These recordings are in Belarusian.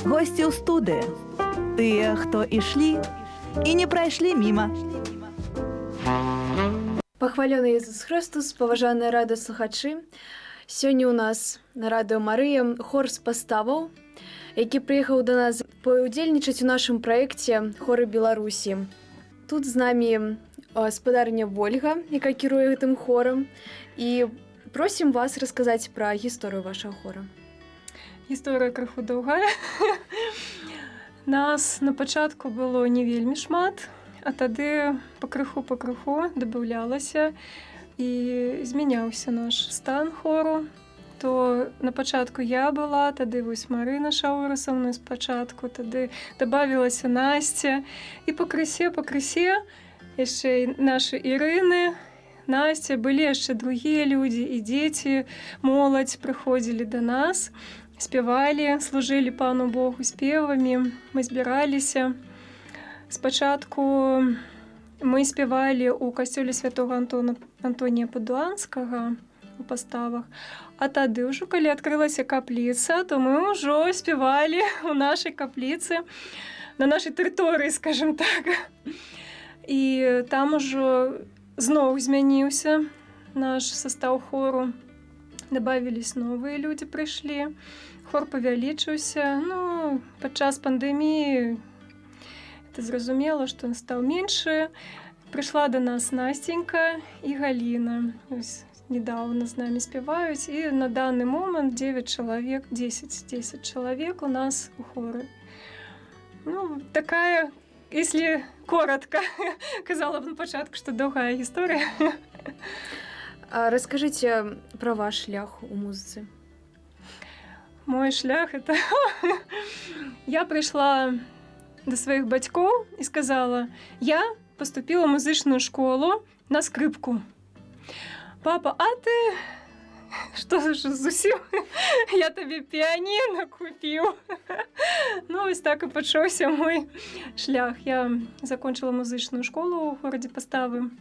Гості ў студыі. Тыя, хто ішлі і не прайшлі міма. Пахвалёны Ісус Христос, паважаныя радыёслухачы. Сёння ў нас на радыё Марыя хор з паставаў, які прыехаў да нас паўдзельнічаць у нашым праекце хоры Беларусі. Тут з намі гаспадарня Вольга, якая кіруе гэтым хорам, і просім вас расказаць пра гісторыю вашага хора. Гісторыя крыху доўгая. Нас на пачатку было не вельмі шмат, а тады пакрыху дабаўлялася і змяняўся наш стан хору. То на пачатку я была, тады вось Марына Шаура са мной спачатку, тады дабавілася Насця. І пакрысе яшчэ і нашы Ірыны, Насця, былі яшчэ другія людзі і дзеці, моладзь прыходзілі да нас, спявалі, служылі Пану Богу спевамі, мы збіраліся. Спачатку мы спявалі ў касцёле святога Антонія Падуанскага у паставах, а тады ўжо, калі адкрылася капліца, то мы ўжо спявалі ў нашай капліцы, на нашай тэрыторыі, скажем так. І там ужо зноў змяніўся наш састаў хору. Дабавілись новыя людзі, прыйшлі. Хор павялічыўся. Ну, падчас пандэміі это зразумела, што ён стаў меншы. Прыйшла да нас Насценька і Галіна. Ось недаўна з намі спяваюць. І на даны момант 10 чалавек у нас у хоры. Ну, такая, если коротко, казала б на пачатку, што доўгая гісторыя. Раскажыце пра ваш шлях у музыцы. Мой шлях это... Я прыйшла да сваіх бацькоў і сказала: я паступіла ў музычную школу на скрыпку. Папа, а ты што ж зусім? Я табе піяніна купіў. Ну, вось так і пачаўся мой шлях. Я закончыла музычную школу ў горадзе Паставы.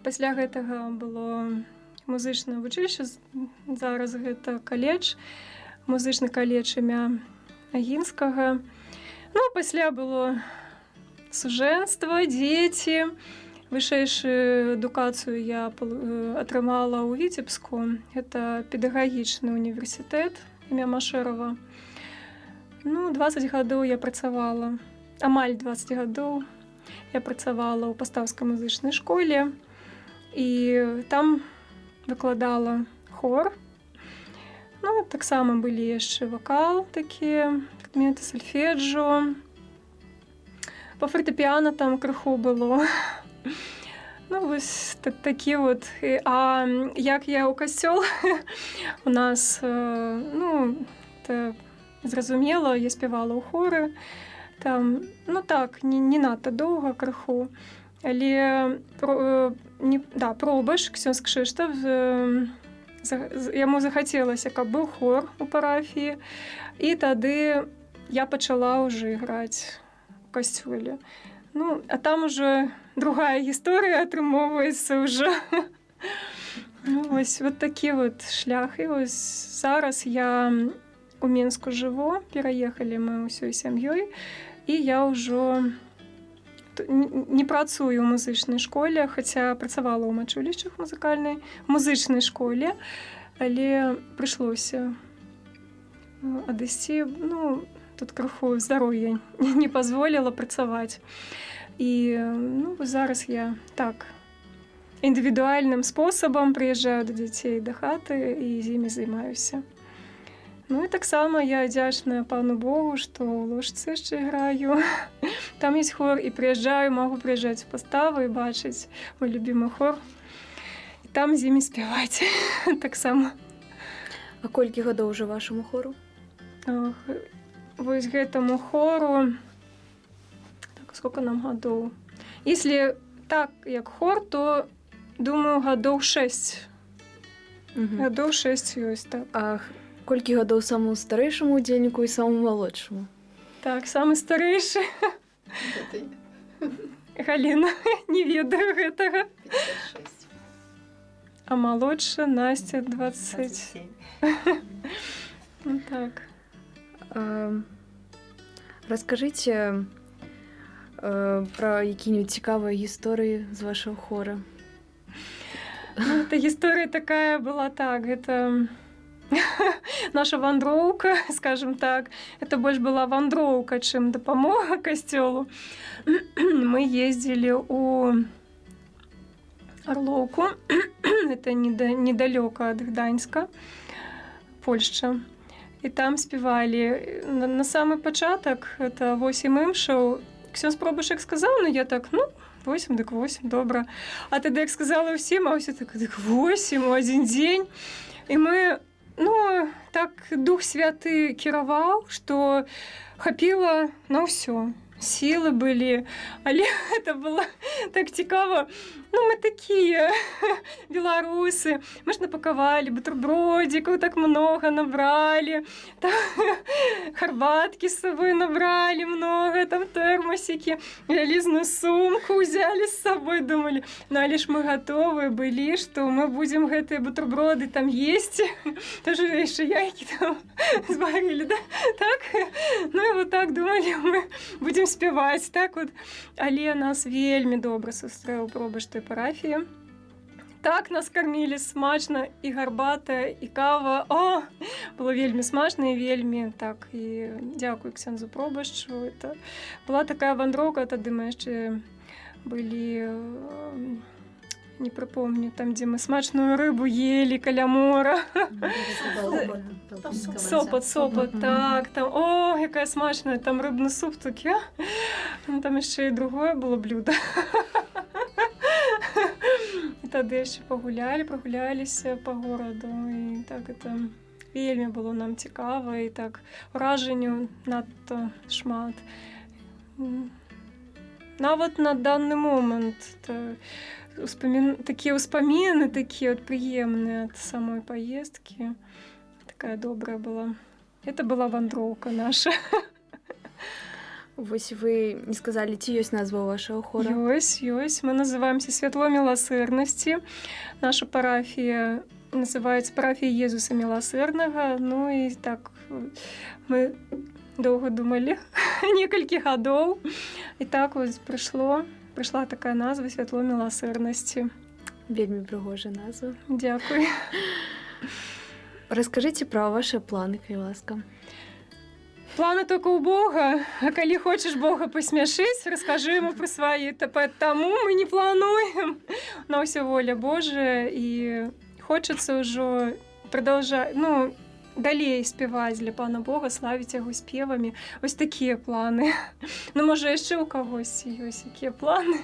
Пасля гэтага было музычнае вучылішча, зараз гэта каледж, музычны каледж імя Агінскага. Ну, пасля было сужэнства, дзеці. Вышэйшую адукацыю я атрымала ў Віцебску. Гэта педагагічны універсітэт імя Машэрава. Ну, 20 гадоў я працавала, амаль 20 гадоў я працавала ў паставскай музычнай школе. І там выкладала хор. Ну, таксама былі яшчэ вакал такія, кадметы сальфеджо. Па фартэпіяна там крыху было. Ну, вось такі вот. А як я ў касцёл, у нас, ну, это зразумела, я спявала ў хоры. Там, ну так, не надта доўга крыху. Але пробаш, ксёндз Кшыштаф, яму захацелася, каб быў хор у парафіі. І тады я пачала ўжо іграць у касцёле. Ну, а там уже другая гісторыя атрымоўваецца ўжо. Ну, вось вот такі вот шлях. І вось зараз я у Мінску жыву, пераехалі мы ўсёй сям'ёй, і я ўжо не працую ў музычнай школе, хаця працавала ў мачулішчах музычнай школе, але прыйшлося адысці, ну, тут крыху здароўе не пазволіла працаваць. І, ну, зараз я так індывідуальным спосабам прыязджаю да дзяцей да хаты і з імі займаюся. Ну і таксама я дзячная Пану Богу, што ў ложцы яшчэ іграю. Там ёсць хор, і прыязджаю, магу прыязджаць у паставу і бачыць мой любімы хор. І там з імі спяваць таксама. А колькі гадоў ўжо вашаму хору? Вось гэтаму хору... Так, сколько нам гадоў? Если так, як хор, то, думаю, гадоў 6. Гадоў 6 ёсць, так. А колькі гадоў самому старэйшаму удзельніку і самому малодшаму? Так, самы старэйшы. Галіна, не ведаю гэтага. 56. А малодша Настя 27. Ну так. Расскажите про якія-нибудь цікавыя гісторыі з вашего хора. Ну, эта история такая была, так, это наша вандроўка, скажем так. Это больше была вандроўка, чым дапамога касцёлу. Мы ездили у Орловку, это недалёка от Гданьска, Польша. И там спевали на самый пачатак, это 8 імшаў. Ксёндз Пробашек сказал, ну я так, 8, дык 8, добра. А тады як сказала ўсім, а ўсе так, дык 8 у адзін дзень. І мы, так Дух Святы кіраваў, што хапіла на ўсё. Сілы былі, але это было так цікава. Мы такія беларусы, мы ж напакавалі бутербродикаў, так много набрали, там харбаткі з сабой набрали много, там тэрмасікі, вялізную сумку ўзялі з сабой, думалі, але ж мы гатовыя былі, што мы будзем гэтыя бутерброды там есці, даже яшчэ яйкі там зварілі, да? Так? І вот так думалі, мы будзем спяваць, так вот. Але нас вельмі добра сустрэў Пробаш той парафіі. Так нас кормілі смачна, і гарбата, і кава. О, было вельмі смачна і вельмі так. І дзякую ксёндзу Пробашчу. Это была такая вандроўка, тады мы яшчэ былі, не припомню, там, дзе мы смачную рыбу ели каля мора. Сопот, так, там, о, якая смачная, там рыбны суп такі. Там яшчэ і другое было блюдо. І тады яшчэ прогуляліся па гораду. І так это вельмі было нам цікава, і так уражанняў надта шмат. Нават на данный момент такія ўспаміны, такія вот прыемныя ад самой поездкі. Такая добрая была. Это была вандроўка наша. Вось вы не сказали, ці ёсць назва вашего хора? Ёсць. Мы называемся «Святло милосердности». Наша парафія называецца «Парафія Езуса Милосерднага». Ну і так мы доўга думалі, некалькі гадоў. І так вось прыйшла такая назва «Святло милосердности». Вельмі прыгожая назва. Дзякуй. Расскажите про ваши планы, калі ласка. Планы только у Бога. А калі хочаш Бога посмяшыць, раскажы ему про свои. Таму мы не плануем. На ўсё воля Божия. І хочацца ўжо продолжать, далей спяваць для Пана Бога, славіць яго спевамі. Вось такія планы. Можа, яшчэ ў кагось ёсць якія планы.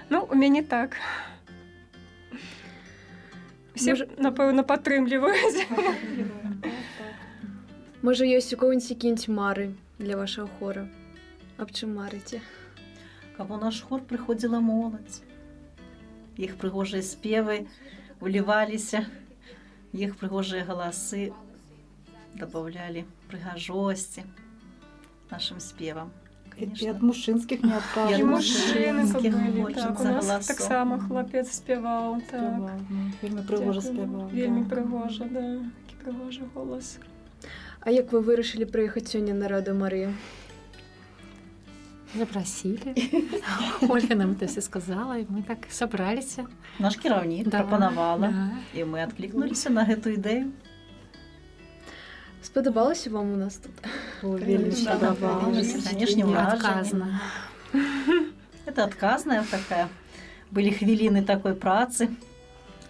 У мяне так. Усе, напэўна, падтрымліваюць. Можа, ёсць у кого-нибудь якія-нибудь мары для вашего хора? Аб чым марыце? Каб у наш хор прыходзіла моладзь. Іх прыгожыя спевы уліваліся, іх прыгожыя галасы дабаўлялі прыгажосці нашым спевам. І ад мужчынскіх не І адкажу. мужчыны Мужчынскіх былі. хочацца Так, у нас галасоў. таксама хлапец спяваў. Так. Вельмі прыгожа Дзякуй. спяваў. Вельмі прыгожа, да. Такі прыгожы голас. А як вы вырашылі прыехаць сёння на Радыё Марыя? Запросили. Ольга нам это все сказала, и мы так собрались. Наш кіраўнік Да, прапанавала, да. і мы адклікнуліся на гэту ідэю. Спадабалася вам у нас тут? Вельмі Да, спадабалася. Канешне, Отказно. Это адказная такая. Былі хвіліны такой працы,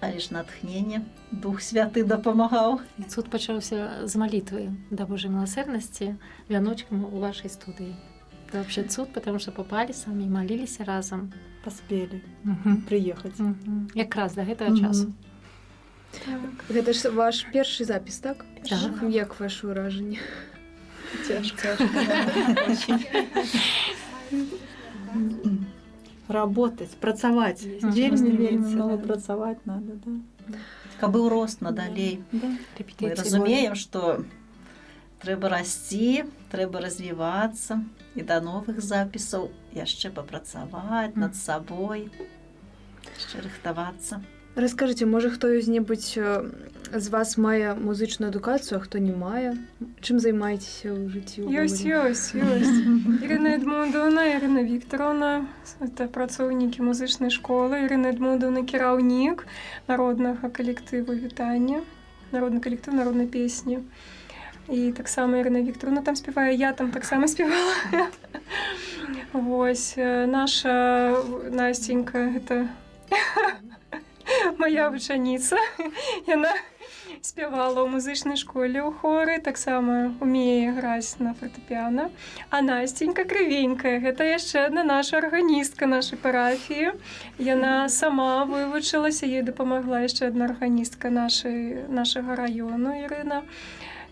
але ж натхненне. Дух Святы дапамагаў. І суд пачаўся з малітвы да Божай милосердности вяночкам у вашей студии. Это вообще цуд, потому что попали сами и молились разом. Паспелі Мгм. прыехаць. Мгм. Якраз до гэтага Мгм. часу. Гэта ж ваш першы запіс, так? Так. Як ваше ўражанне? Цяжка. Работаць, працаваць. Мгм. Вельмі Мгм. много працаваць надо, да. Каб быў рост надалей. Да. Мы Репетиции разумеем, што трэба расці, трэба развівацца і да новых запісаў яшчэ папрацаваць над сабой, яшчэ рыхтавацца. Раскажыце, можа хто-небудзь з вас мае музычную адукацыю, а хто не мае? Чым займаецеся ў жыцці? Ёсць. Ірына Эдмундовна, Ірына Вікторовна, это працоўнікі музычнай школы. Ірына Эдмундовна кіраўнік народнага калектыву «Вітанне», народны калектыў народнай песні. І таксама Ірына Вікторовна там спявае, я там таксама спявала. Вось, наша Настенька, это моя вучаніца. Яна спявала ў музычнай школе ў хоры, таксама умее граць на фартэпіяна. А Настенька крывенькая, гэта яшчэ адна наша арганістка нашай парафіі. Яна сама вывучылася, ёй дапамагла яшчэ адна арганістка нашага раёну, Ірына.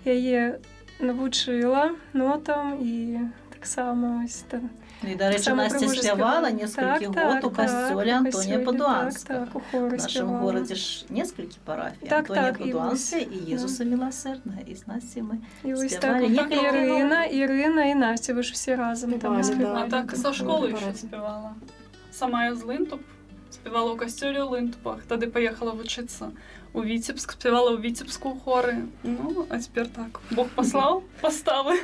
Яе навучыла нотам і таксама ось там. Ну, і, до речі, Настя спявала несколько год у костёле Антонія Падуанскага. Так, у хоры В нашем спявала. городе ж несколько парафий. Так, Антонія так, Падуанская и Иисуса Милосердного. И с Настей мы І ось так, спевали. Ірина і Настя, ви ж всі разом там Співали, А співали. так со школи ще співала. Сама я з Линтуп, співала у костюлі у Линтупах. Тоді поїхала вчитися у Вітебськ, співала у Вітебську хори. Ну, а тепер так. Бог послав, постави.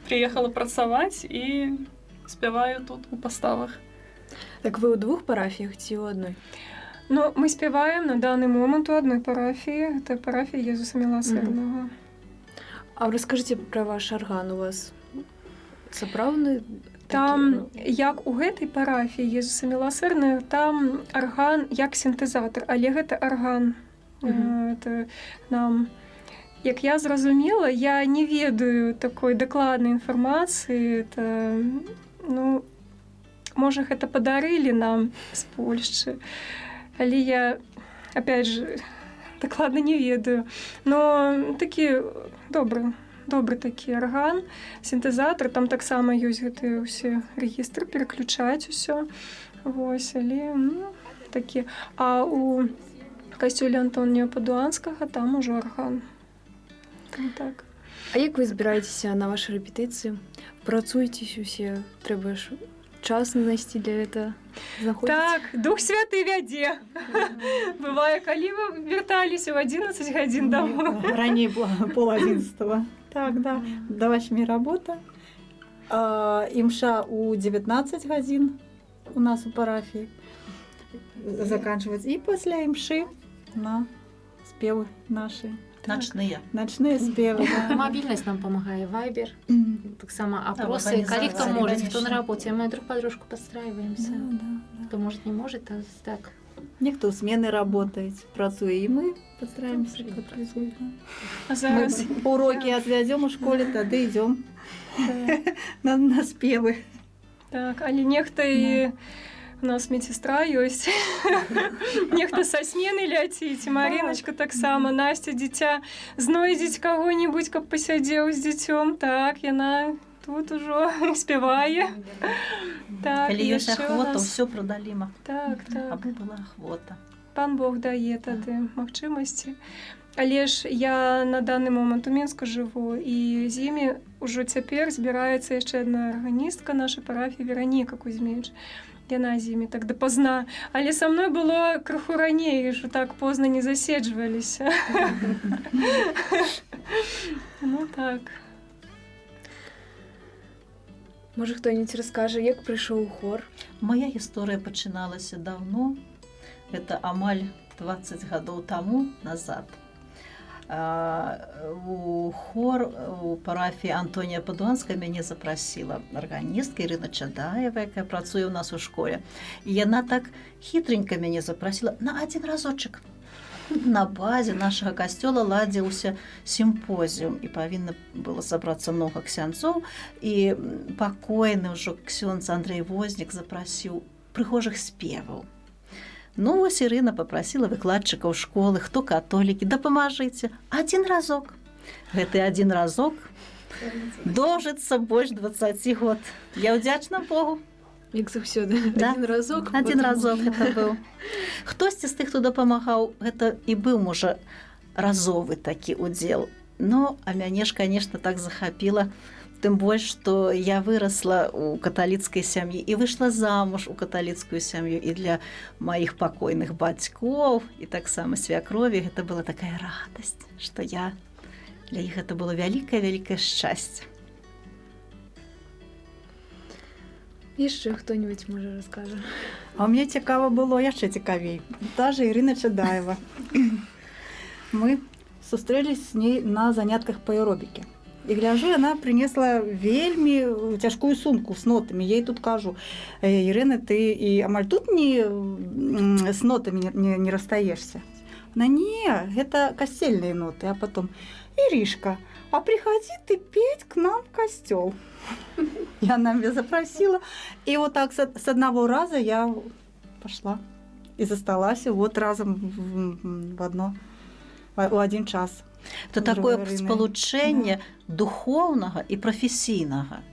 Приїхала працювати і співаю тут у поставах. Так вы ў двух парафіях ці ў адной? Ну, ми співаємо на даний момент у одній парафії. Це парафія Єзуса Милосердного. А раскажыце пра ваш арган у вас сапраўдны? Там, як у гэтай парафіі Єзуса Милосердного, там арган як сінтэзатар, але гэта арган. Это нам... Як я зразумела, я не ведаю такой дакладнай інфармацыі. Это, ну, можа, гэта падарылі нам з Польшчы. Але я, опять же, дакладна не ведаю. Но такі добры такі арган, сінтэзатар, там таксама ёсць гэтыя ўсе рэгістры, пераключаць усё. Вось, але, ну, такі. А у касцёле Антонія Падуанскага там ужо арган. Так. А як вы збіраецеся на вашы рэпетыцыі? Працуецесь усе? Трэба ж час знайсці для этого? Так, Дух Святы вядзе. Бывае, калі вы вярталіся ў 11 гадзін домой. Ранее было 10:30. Так, да. До 8 работа. Имша у 19 годин у нас у парафии заканчивать. И после имши на спевы наши. Ночные спевы, да. Мобильность нам помогает, Вайбер. Так само опросы. Коли кто может, кто на работе. Мы друг подружку подстраиваемся. Да. Кто может, не может, а так. Некто смены работает, працует, и мы подстраиваемся. А зараз Мы уроки отведем у школе, тогда идем на спевы. так, але нехта і у нас медсестра ёсць. Нехта са смены ляціць. Мариночка таксама, Настя дзіця знойдзець каго-нибудь, каб пасядзеў з дзіцём. Так, яна тут ужо спявае. Так, Калі ёсць яшчэ у ахвота, нас- ўсё прадаліма. Так, так. Абы была ахвота. Пан Бог дае тады магчымасці. Але ж я на данный момент у Мінску жыву, і з імі ўжо цяпер збіраецца яшчэ адна арганістка нашай парафіі Вераніка Кузьміч. Яна з імі так дапазна. Але са мной было крыху раней, што так позна не заседжваліся. Ну так. Можа, хто-нибудь раскажа, як прыйшоў хор? Моя гісторыя пачыналася давно. Это амаль 20 гадоў таму назад. У хор у парафіі Антонія Падуанская мяне запрасіла арганістка Ірына Чадаева, якая працуе ў нас у школе. І яна так хітренька мяне запрасіла на один разочек. На базе нашага касцёла ладзіўся сімпозіум, і павінна было сабрацца многа ксяндзоў, і пакойны ўжо ксёндз Андрэй Вознік запрасіў прыгожых спеваў. Ну, вось Ірына папрасіла выкладчыкаў школы, хто католікі, дапамажыце. Один разок. Гэты один разок дожыцца больш 20 год. Я ўдзячна Богу. Як заўсёды. Да. Один разок. Один разок гэта быў. Хтосьці з тых, хто дапамагаў, гэта і быў, можа, разовы такі удзел. Ну, а мяне ж, конечно, так захапіла Тым больш, што я вырасла ў каталіцкай сям'і і выйшла замуж у каталіцкую сям'ю, і для маіх пакойных бацькоў і таксама свякрові гэта была такая радасць, што для іх гэта было вялікае шчасце. Яшчэ хто-нибудь можа раскажа. А мне цікава было яшчэ цікавей. Та же Ірына Чадаева. Мы сустрэлись з ней на занятках па аэробікі. І гляжу, яна прынесла вельмі цяжкую сумку з нотамі. Я ей тут кажу: Ірына, ты і амаль тут з нотамі не расстаешься? Она: не, гэта касцельныя ноты. А потом: Иришка, а приходи ты петь к нам в костел. И она меня запросила. И вот так с одного раза я пошла и засталась вот разом в один час. То такое спалучэнне духоўнага і прафесійнага.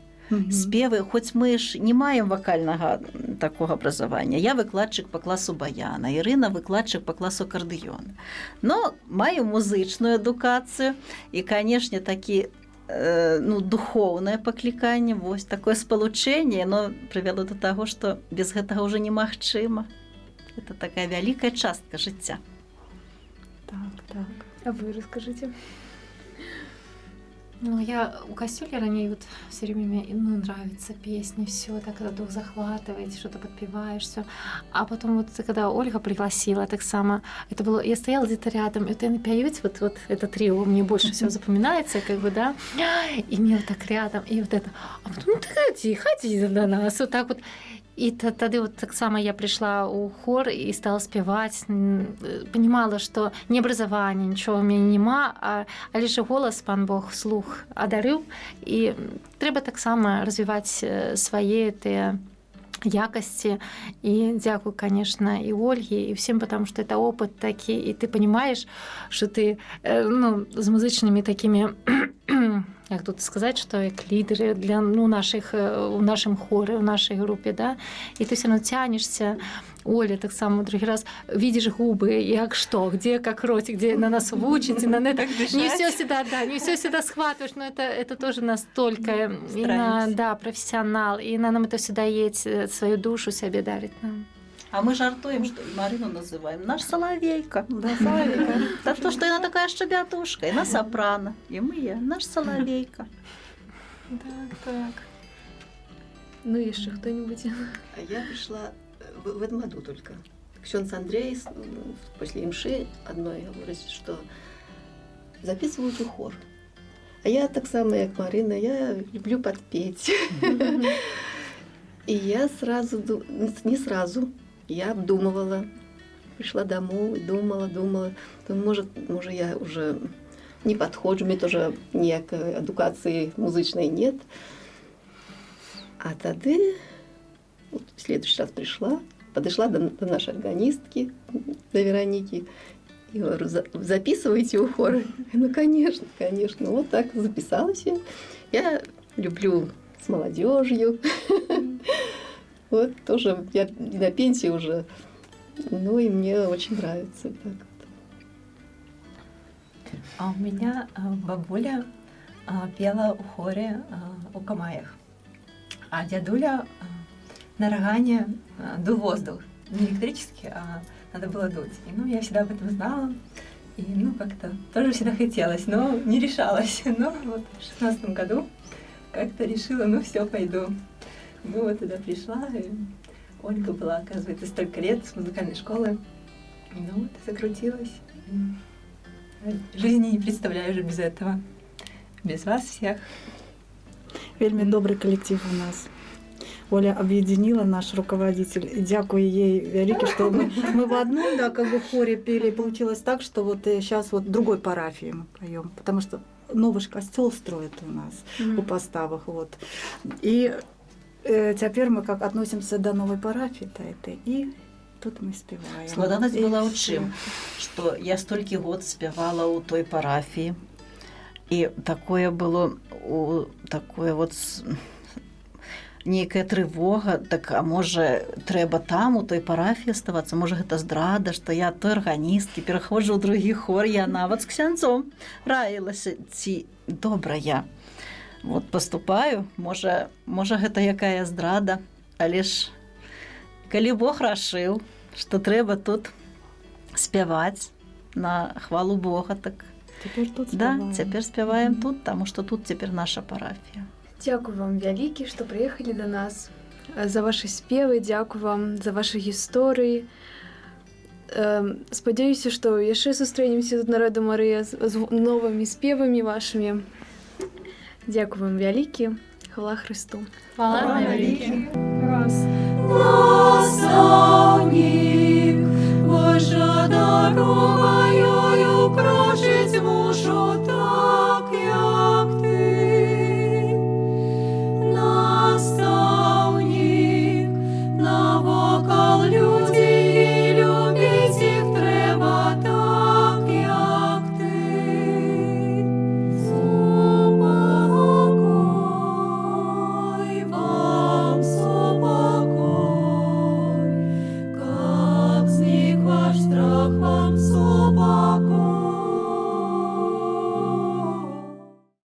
Спевы, хоць мы ж не маем вакальнага такога абразавання. Я выкладчык па класу баяна, Ірына выкладчык па класу акардэёна. Но маю музычную адукацыю і, канешне, такі духоўнае пакліканне, вось такое спалучэнне, но прывяло да таго, што без гэтага ўжо немагчыма. Это такая вялікая частка жыцця. Так. А вы расскажите. Ну, я у Костюли ранее вот все время мне нравится песни, все так, когда дух захватывает, что-то подпеваешь, все. А потом вот когда Ольга пригласила, так само, это было, я стояла где-то рядом, и вот они поют, вот это трио мне больше всего запоминается, как бы, да, и мне вот так рядом, и вот это, а потом, ну ты ходи до нас, вот так вот. І тады вот так само я пришла у хор і стала спяваць, понимала, што не абразавання, нічого ў мяне няма, але ж голас пан Бог слух адарыў, і трэба таксама развіваць свае тыя якасці. І дзякую, конечно, и Ольге, и всем, потому что это опыт такі, и ты понимаешь, что ты с музычными такими, как тут сказать, что як лидеры для в нашем хоре, в нашей группе, да, и ты все равно тянешься. Оля так само другий раз видишь губы, як что, где как ротик, где на нас вучить, на это не все всегда, да, не все всегда схватываешь, но это тоже настолько профессионал, и нам это всегда есть, свою душу себе дарит нам. А мы жартуем, что Марину называем наш соловейка. Да, соловейка. Так что она такая щебятушка, и на сопрано, и мы наш соловейка. Так. Ну, еще кто-нибудь? А я пришла в этом году только. Ксенц Андрей после имши одной говорит, что записывают у хор. А я так само, как Марина, я люблю подпеть. И я не сразу, я обдумывала, пришла домой, думала. Думаю, может я уже не подходжу, мне тоже ніякої адукації музичної нет. А тады, вот, в следующий раз подошла до нашей органистки, до Вероники, и говорю: записывайте у хора. Ну, конечно. Вот так записалась я. Я люблю с молодежью. Вот тоже я на пенсии уже. Ну и мне очень нравится. Так. А у меня бабуля пела у хоре у Камаях, а дядуля на органе дул воздух. Не электрический, а надо было дуть. И я всегда об этом знала. И как-то тоже всегда хотелось, но не решалась. Но вот в 2016 году как-то решила, все, пойду. Вот туда пришла, и Ольга была, оказывается, столько лет с музыкальной школы. И вот закрутилась. Жизни не представляю уже без этого. Без вас всех. Вельми добрый коллектив у нас. Оля объединила, наш руководитель. И дякую ей велике, что мы в одном, хоре пели. И получилось так, что вот сейчас вот другой парафии мы поем, потому что новый костел строят у нас у поставах. Вот. И теперь мы как относимся до новой парафии, и тут мы спеваем. Складанасць была ў чым, што я столькі год спявала ў той парафіі, і такое было такое вот нейкая трывога, так а можа трэба там у той парафіі аставацца, можа гэта здрада, што я той арганісткі пераходжу ў другі хор, я нават з ксяндзом раілася, ці добра я Вот паступаю, можа гэта якая здрада, але ж калі Бог рашыў, што трэба тут спяваць на хвалу Бога, так Теперь тут да, спеваем. цяпер спяваем тут, таму што тут цяпер наша парафія. Дзякую вам вялікі, што прыехалі да нас. За вашы спевы, дзякую вам за вашы гісторыі. Спадзяюся, што яшчэ сустрэнемся тут на Радыё Марыя з новымі спевамі вашымі. Дзякую вам вялікі. Хвала Христу. Хвала Раз. Наставник, ваша дорогою кружить мушу